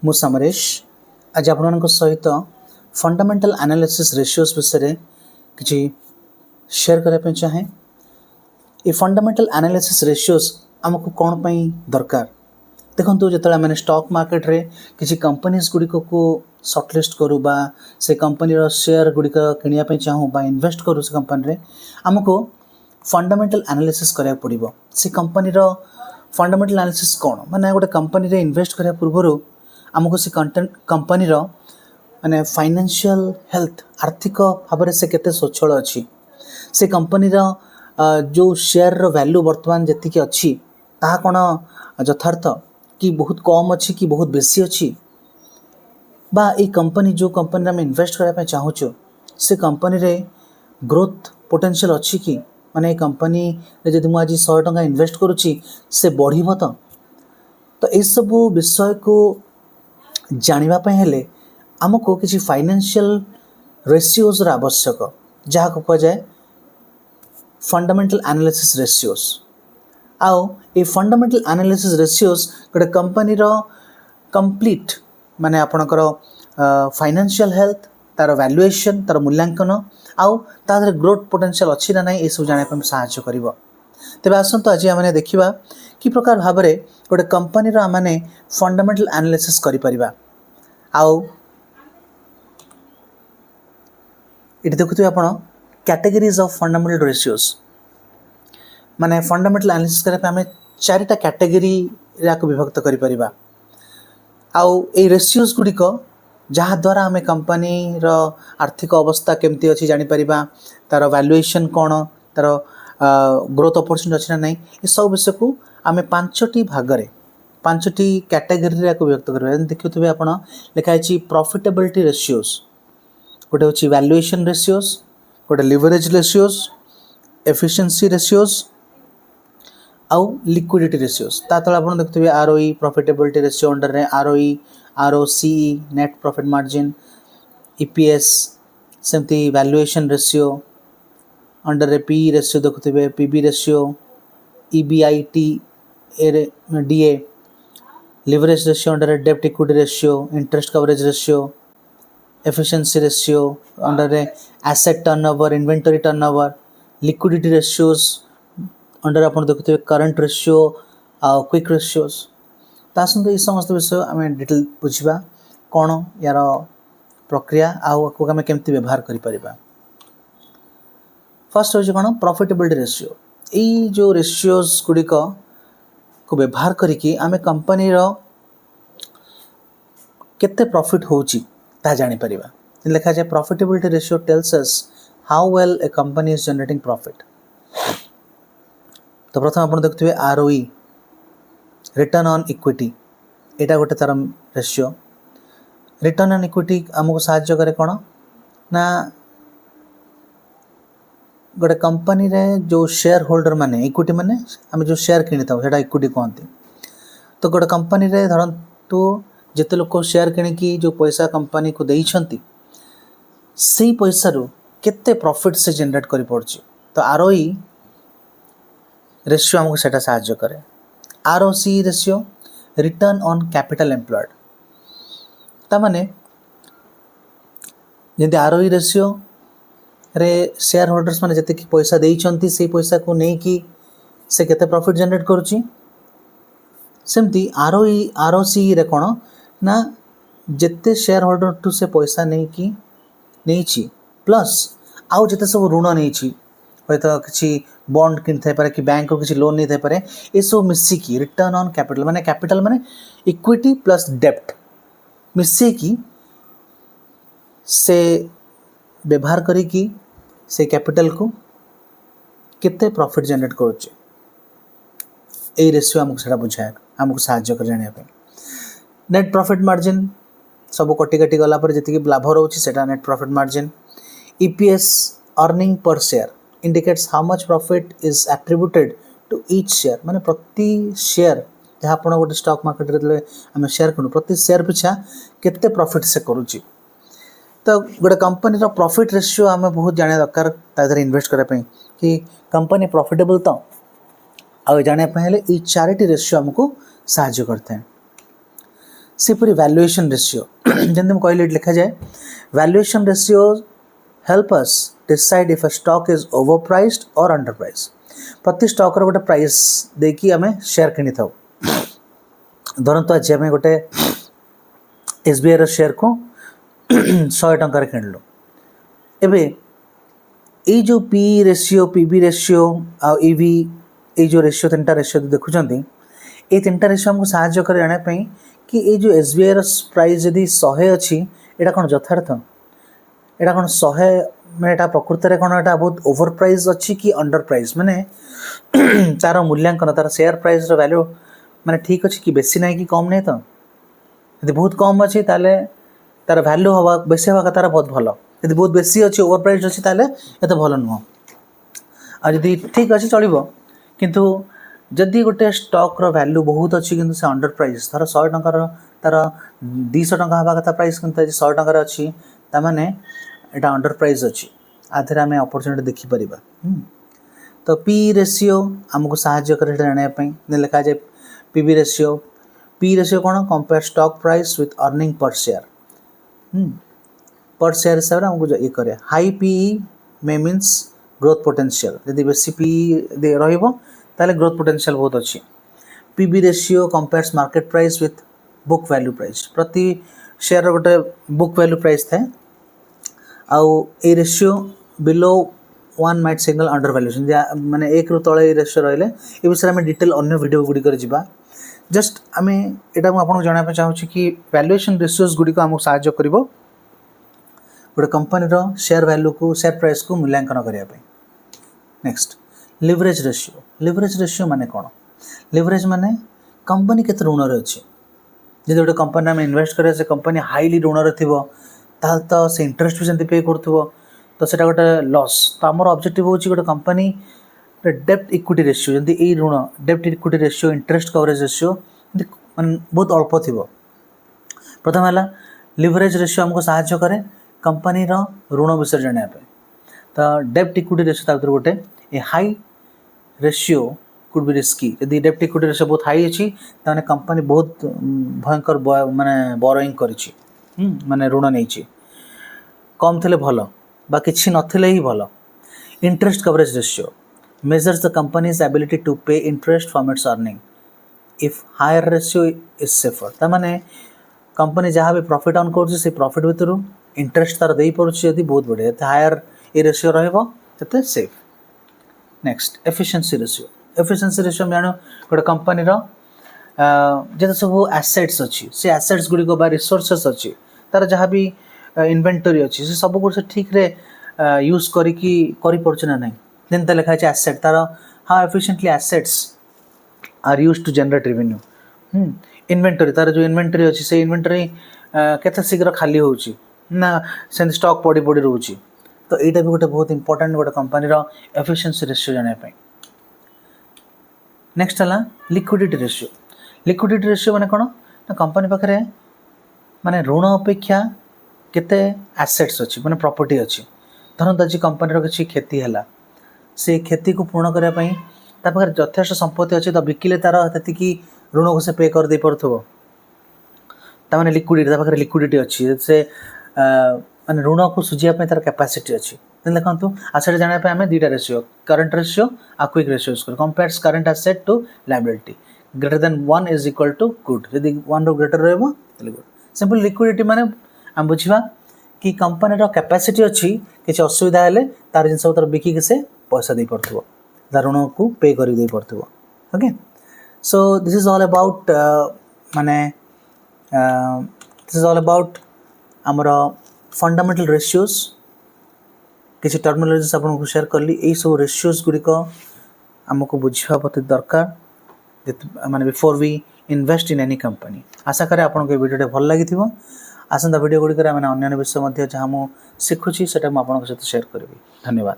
मु समरेश आज आपण सहित फंडामेंटल एनालिसिस रेशियोज विषय किसी शेयर करने चाहे। ये फंडामेंटल एनालिसिस रेशियोज आमको कौन पाई दरकार देखो जो मैंने स्टॉक मार्केट रे किसी कंपनीज गुड़िक को सर्टलिस्ट करूँ बा से कंपनी शेयर गुड़िक किणापी चाहूँ बा इन्वेस्ट करूँ से कंपनी रे आमको फंडामेंटल एनालिसिस करा पड़ो। से कंपनी फंडामेंटल एनालिसिस कौन माने गोटे कंपनी रे इन्वेस्ट करा पूर्व आमको से कंपनी माने फाइनेंशियल हेल्थ आर्थिक भाव से केते स्वच्छल अच्छी से कंपनी जो शेयर वैल्यू वर्तमान जी अच्छी ताहा कौन यथार्थ कि बहुत कम अच्छी कि बहुत बेसी अच्छी बा ये कंपनी जो कंपनी आम इन्वेस्ट करने चाहूँ से कंपनी रे ग्रोथ पोटेंशियल अच्छी कि माने कंपनी जब मुझे आज 100 टंका इन्वेस्ट करुच्ची से बढ़िब तो ये सब विषय को जानापी हेले आमको किसी फाइनेंशियल रेशियोज आवश्यक जहाँ को कह जाए फंडामेंटल एनालिसिस रेशियोज। आओ ये फंडामेंटल एनालिसिस रेशियोज गोटे कंपनी कंप्लीट माने आपणकर फाइनेंशियल हेल्थ तार वैल्यूएशन तार मूल्यांकन आउ तादर ग्रोथ पोटेंशियल अच्छी ना नहीं ये सब जानापी साहाय्य कर। तेरे आसतु आज आम देखा कि प्रकार भाव में गोटे कंपनी आम फंडामेंटल एनालिसिस करिपरिबा। आउ ये देखुए आप कैटेगरीज ऑफ फंडामेंटल रेशियोज माने फंडामेंटल एनालिसिस करने आम 4टा कैटेगरी को विभक्त करिपरिबा। आउ ए रेशियोज गुड़िक जहाँ द्वारा आम कंपनी आर्थिक अवस्था केमती अच्छी जानीपर तार वैल्यूएशन कौन तार ग्रोथ अपॉर्चुनिटी अच्छी ना नहीं ये सब विषय को आम 5टी भागरे 5टी कैटेगरी विभक्त कर। देखुए आप लिखाई प्रॉफिटेबिलिटी रेशियोज गोटे हूँ वैल्यूएशन रेशियोज गोटे लिवरेज रेशियोज एफिशिएंसी रेशियोज आउ लिक्विडिटी रेशियोज ता तले आप देखुए आरओई प्रॉफिटेबिलिटी रेशियो अंडर रे ROE ROCE net profit margin EPS सेमती वैल्यूएशन रेशियो अंडर रे पी रेशियो देखुए PB ratio EBITDA leverage ratio under रे डेब्ट equity ratio interest coverage ratio efficiency ratio under रे asset turnover inventory turnover liquidity ratios under आप देखुए current ratio quick ratios तासत ये समस्त विषय आम डिटेल बुझा कौन यार प्रक्रिया आउ आम केमती व्यवहार करें। फर्स्ट हूँ कौन प्रॉफिटेबिलिटी रेशियो यही जो रेशियोज गुड़िक को व्यवहार करिकी आम कंपनी केते प्रॉफिट होची ता जानी परिबा। लिखा जाए profitability ratio tells us how well A company is generating profit. तो प्रथम आप देखुए आरओई रिटर्न ऑन इक्विटी एटा गोटे तार रेशियो। रिटर्न ऑन इक्विटी आमको साहाय्य करे कौन ना गोटे कंपनी रे जो शेयर होल्डर माने इक्विटी माने आम जो शेयर किनी था इक्विटी कहते। तो गोटे कंपनी रे धरतु जिते लोग शेयर किणिकी जो पैसा कंपनी को देइछंती से पैसा रू केते प्रॉफिट से जनरेट करि पड़छि। तो आरओई रेशियो आमको सेटा साहाय्य करे। ROC ratio return on capital employed तामाने जंती आरओई रेशियो रे शेयर होल्डर्स माने जते कि पैसा देइछंती से पैसा को नै कि से केते प्रॉफिट जनरेट करूछि सेमती आरओई आरओसी रे कोन ना जते शेयर होल्डर टू से पैसा नहीं कि नहीं प्लस आउ जते सब ऋण नहीं हूँ तो किसी बॉन्ड किनी पारे कि बैंक रो किसी लोन नहीं थाई पारे ये सब मिसिकी रिटर्न ऑन कैपिटल माने इक्विटी प्लस डेब्ट मिसेकी से व्यवहार करिकी से कैपिटल को केते प्रॉफिट जनरेट करुचे ए रेशियो आमको सेटा बुझाए आमको साहाय्य कर जानिया पे। नेट प्रॉफिट मार्जिन सब कटी कटी गला पर जति लाभ रोचे सेटा net profit margin. EPS earning per share indicates how much profit is attributed to each share माने प्रति शेयर जहाँ आप गोटे स्टॉक मार्केट रे आम शेयर करूँ प्रति शेयर पिछा केते प्रॉफिट से करुच्ची। तो गोटे कंपनी प्रॉफिट रेशियो आम बहुत जाना दरकार तादर इन्वेस्ट करने कि कंपनी प्रॉफिटेबल तो आ जानापी हेले ये 4टी रेशियो आमको साहाय्य करते हैं। सेपरी वैल्यूएशन रेशियो जमी मुझे कहली लिखा जाए valuation ratio help us decide if a stock is over priced और अंडर प्राइस प्रति स्टॉक गोटे प्राइस देकी आम शेयर किनी था धरतु आज आम गोटे SBI रो शेयर को 100 टंकार किणलु एबे ये जो पी रेशियो पीबी रेशियो आ ईवी ये जो रेशियो 3टा रेशियो देखुं ये 3टा रेशियो हमको साहाय्य कर जानापी कि ये जो SBI रो प्राइस जदि 100 अच्छी यहाँ कौन यथार्थ यहाँ कौन 100 मैंने प्रकृत में कौन यहाँ बहुत ओवर प्राइस अच्छी कि अंडर प्राइस माने तार मूल्यांकन तार शेयर प्राइस रो वैल्यू माने ठीक अच्छी कि बेसी ना कि कम नहीं तो यदि बहुत कम अच्छी ताले तार वैल्यू हवा बेसी हवा तार बहुत भल यदि बहुत बेसी अच्छी ओवर प्राइस अच्छी ताले ये तो भल नुह आ जदि ठीक अच्छी चलो किंतु जदि गोटे स्टॉक रो वैल्यू बहुत अच्छी किंतु से अंडर प्राइस तार 100 टंकार तार 200 टंका हवा कथा प्राइस किंतु 100 टंकार अच्छी ताने यहाँ अंडर प्राइस अच्छी आधे आम अपॉर्चुनिटी देखिपर तो पी रेशियो आमको साहाय्य करे जानापी लिखा जाए पीबी रेशियो कौन compare stock price with earning per share हिसाब से आमको ये करे हाई पीई मे मीन्स ग्रोथ पोटेंशियल यदि बेसी पीई ताले ग्रोथ पोटेंशियल बहुत अच्छी PB ratio compares market price with book value price प्रति शेयर गोटे बुक वैल्यू प्राइस थाए आउ a ratio below 1 might signal undervaluation माने 1 रु तले रेशियो रहिले ए विषय में डिटेल अन्य वीडियो गुडी कर जिबा जस्ट आम एटा मु आपन जणापे चाहूची कि वैल्यूएशन रेशियोज गुडी को हमको सहाय्य करिवो गोटे कंपनी रो शेयर वैल्यू को शेयर प्राइस को मूल्यांकन करिया पे नेक्स्ट लिवरेज रेशियो माने कोन लिवरेज माने कंपनी केते ऋण रे अछि जदि गोटे कंपनी में इन्वेस्ट करे से कंपनी हाईली ऋण रे थिबो ताल तो से इंटरेस्ट भी सेमती पे करथबो तो सेटा गोटे लॉस तो आमर ऑब्जेक्टिव होची गोटे कंपनी डेप्ट इक्विटी रेशियो जदि ए ऋण डेप्ट equity ratio interest coverage ratio माने बहुत अल्प थिबो प्रथम है लिवरेज रेशियो हमको सहाय्य करे कंपनी रो ऋण विषय जाना पे तो डेप्ट इक्विटी रेशियो ता गोटे a high ratio could be risky यदि डेप्ट इक्विटी रेशियो बहुत हाई अच्छी ताने कंपनी बहुत भयंकर माने बोरोइंग करिछि माने ऋण नहीं कम थे भल बा किसी नथिले ही भल interest coverage ratio measures the company's ability to pay interest from its earning if higher ratio is safer ता माने कंपनी जहाँ भी प्रॉफिट अर्न कर से प्रॉफिट भितर इंटरेस्ट तार दे पड़ुछि यदि बहुत बढ़िया तो हायर ए रेशियो रहइबो तते सेफ नेक्स्ट एफिशिएंसी रेशियो जानो गोटे कंपनी रो जते सब एसेट्स अच्छी से एसेट्स गुडी को बा रिसोर्सेस अच्छी तार जहाँ भी इन्वेंटरी अच्छी से सब कुछ ठीक रे यूज करी पड़छ ना नहीं जेनते लिखा है एसेट तार how efficiently assets are used to generate revenue inventory तार जो इन्वेंटरी अच्छी से इन्वेंटरी केते शीघ्र खाली होउची ना से स्टॉक पड़ी रोची तो यहाँ भी गोटे बहुत इंपोर्टेंट गोटे कंपनी रो एफिशिएंसी रेशियो जाना पे नेक्स्ट है लिक्विडिटी रेशियो माने कौन ना कंपनी पाखे माने ऋण अपेक्षा केते एसेट्स अच्छी माने प्रॉपर्टी अच्छी धरत आज कंपनी रो किसी क्षति है से क्षति को पूर्ण करने पाखे यथेष्ट संपत्ति अच्छी तो बिकिले तार की ऋण को से पे कर दे पड़थबो ताने लिक्विडिटी लिक्विडिटी अच्छी से माने ऋण को सुझापी तार कैपेसिटी अच्छी देखो आसेट जाना आम दुटा रेशियो करंट रेशियो आ क्विक रेशियो यूज कर compares current asset to liability greater than 1 is equal to good यदि 1 रो ग्रेटर रहबो तले गुड सिंपल लिक्विडिटी माने हम बुझिबा कि कंपनी रो कैपेसिटी अच्छी किसी असुविधा हेले तार जिनस तार बिकी के से पैसा दे पड़थबो तार ऋण को पे करी दे पड़थबो okay so this is all about माने दिस इज ऑल अबाउट आमर फंडामेंटल रेशियोज किसी टर्मिनोलॉजीज आपको शेयर कली यही सब रेशियोज गुड़िक आमको बुझा प्रति दरकार माने before we invest in any company आशा करे आपको ये वीडियो भल लगी आसंता वीडियो गुड़िक अन्य विषय जहाँ मुझे शिखुची से आपको सहित शेयर करी धन्यवाद।